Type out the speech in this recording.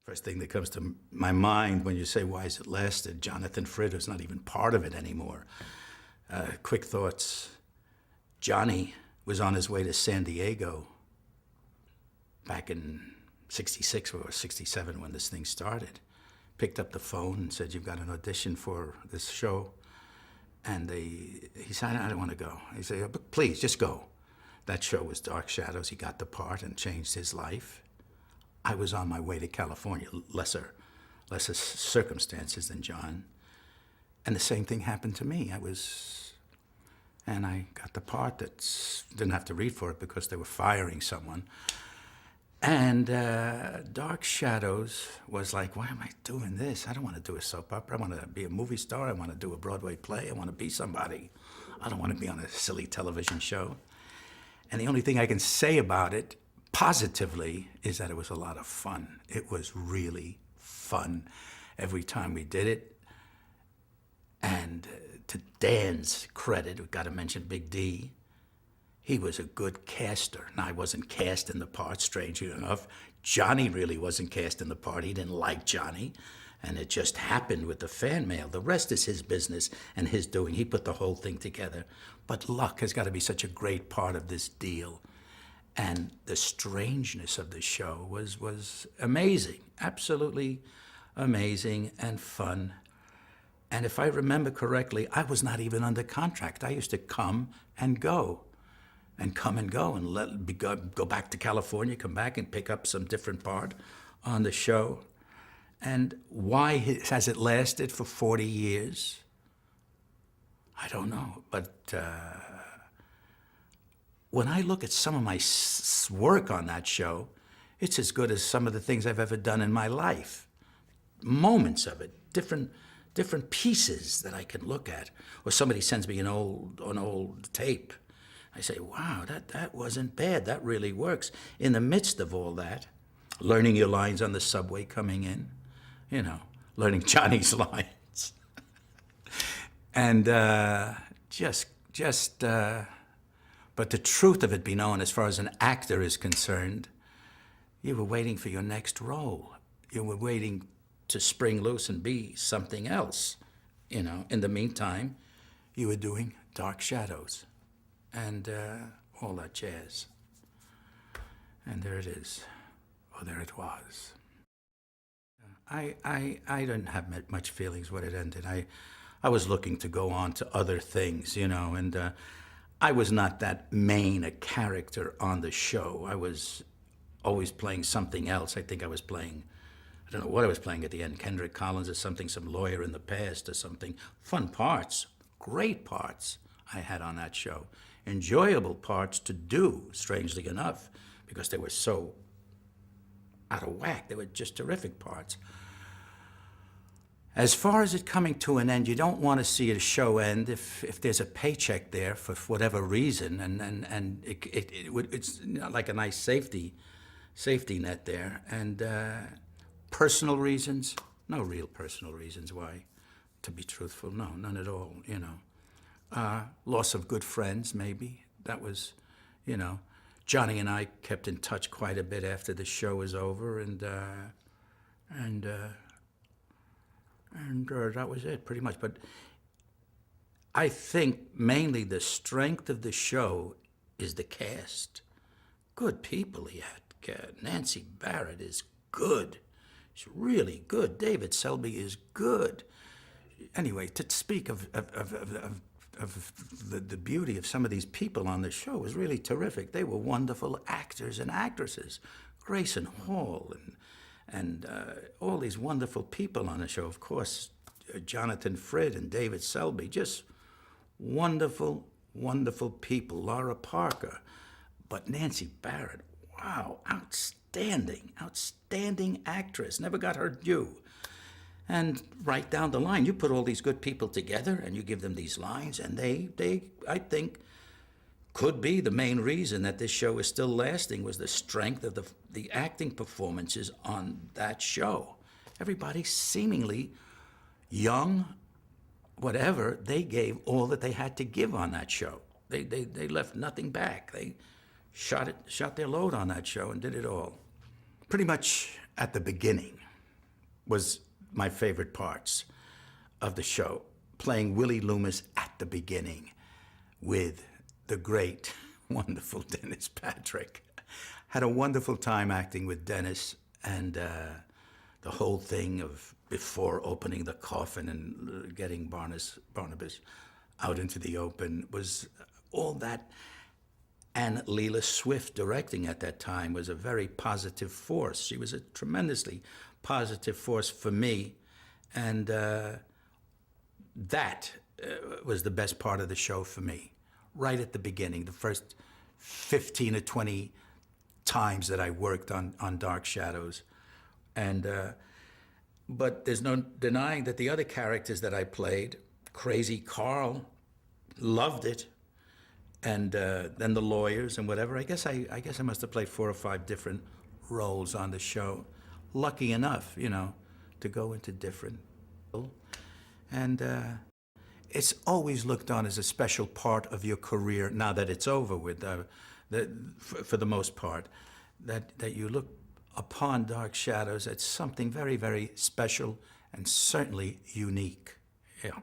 First thing that comes to my mind when you say, why has it lasted? Jonathan Frid is not even part of it anymore. Quick thoughts. Johnny was on his way to San Diego back in 66 or 67 when this thing started. Picked up the phone and said, you've got an audition for this show. And he said, I don't want to go. He said, but please, just go. That show was Dark Shadows. He got the part and changed his life. I was on my way to California, lesser circumstances than John. And the same thing happened to me. And I got the part didn't have to read for it because they were firing someone. And Dark Shadows was like, why am I doing this? I don't want to do a soap opera. I want to be a movie star. I want to do a Broadway play. I want to be somebody. I don't want to be on a silly television show. And the only thing I can say about it positively is that it was a lot of fun. It was really fun every time we did it. And to Dan's credit, we've got to mention Big D. He was a good caster. Now, I wasn't cast in the part, strangely enough. Johnny really wasn't cast in the part. He didn't like Johnny. And it just happened with the fan mail. The rest is his business and his doing. He put the whole thing together. But luck has got to be such a great part of this deal. And the strangeness of the show was amazing, absolutely amazing and fun. And if I remember correctly, I was not even under contract. I used to come and go and go back to California, come back and pick up some different part on the show. And why has it lasted for 40 years? I don't know, but when I look at some of my work on that show, it's as good as some of the things I've ever done in my life. Moments of it, different pieces that I can look at. Or somebody sends me an old tape. I say, wow, that wasn't bad. That really works. In the midst of all that, learning your lines on the subway coming in, learning Johnny's lines. And but the truth of it be known, as far as an actor is concerned, you were waiting for your next role. You were waiting to spring loose and be something else. In the meantime, you were doing Dark Shadows and all that jazz. And there it is, or there it was. I didn't have much feelings when it ended. I was looking to go on to other things, and I was not that main a character on the show. I was always playing something else. I think I was playing, I don't know what I was playing at the end, Kendrick Collins or something, some lawyer in the past or something. Fun parts, great parts I had on that show. Enjoyable parts to do, strangely enough, because they were so out of whack. They were just terrific parts. As far as it coming to an end, you don't want to see a show end if there's a paycheck there for whatever reason, and it's like a nice safety net there. And personal reasons, no real personal reasons why, to be truthful, no, none at all. Loss of good friends, maybe. That was, Johnny and I kept in touch quite a bit after the show was over, and that was it, pretty much. But I think mainly the strength of the show is the cast. Good people he had. Nancy Barrett is good. She's really good. David Selby is good. Anyway, to speak of the beauty of some of these people on the show was really terrific. They were wonderful actors and actresses. Grayson Hall and all these wonderful people on the show. Of course, Jonathan Frid and David Selby, just wonderful, wonderful people. Laura Parker. But Nancy Barrett, wow, outstanding actress. Never got her due. And right down the line, you put all these good people together and you give them these lines, and they I think, could be the main reason that this show is still lasting was the strength of the acting performances on that show. Everybody seemingly young, whatever, they gave all that they had to give on that show. They left nothing back. They shot their load on that show and did it all. Pretty much at the beginning. was my favorite parts of the show. Playing Willie Loomis at the beginning with the great, wonderful Dennis Patrick. Had a wonderful time acting with Dennis, and the whole thing of before opening the coffin and getting Barnabas out into the open was all that. And Leela Swift directing at that time was a very positive force. She was a tremendously positive force for me. And that was the best part of the show for me. Right at the beginning, the first 15 or 20 times that I worked on Dark Shadows. And but there's no denying that the other characters that I played, Crazy Carl, loved it. And then the lawyers and whatever. I guess I must have played 4 or 5 different roles on the show. Lucky enough, you know, to go into different. And it's always looked on as a special part of your career now that it's over with, for the most part, that you look upon Dark Shadows as something very, very special and certainly unique. Yeah.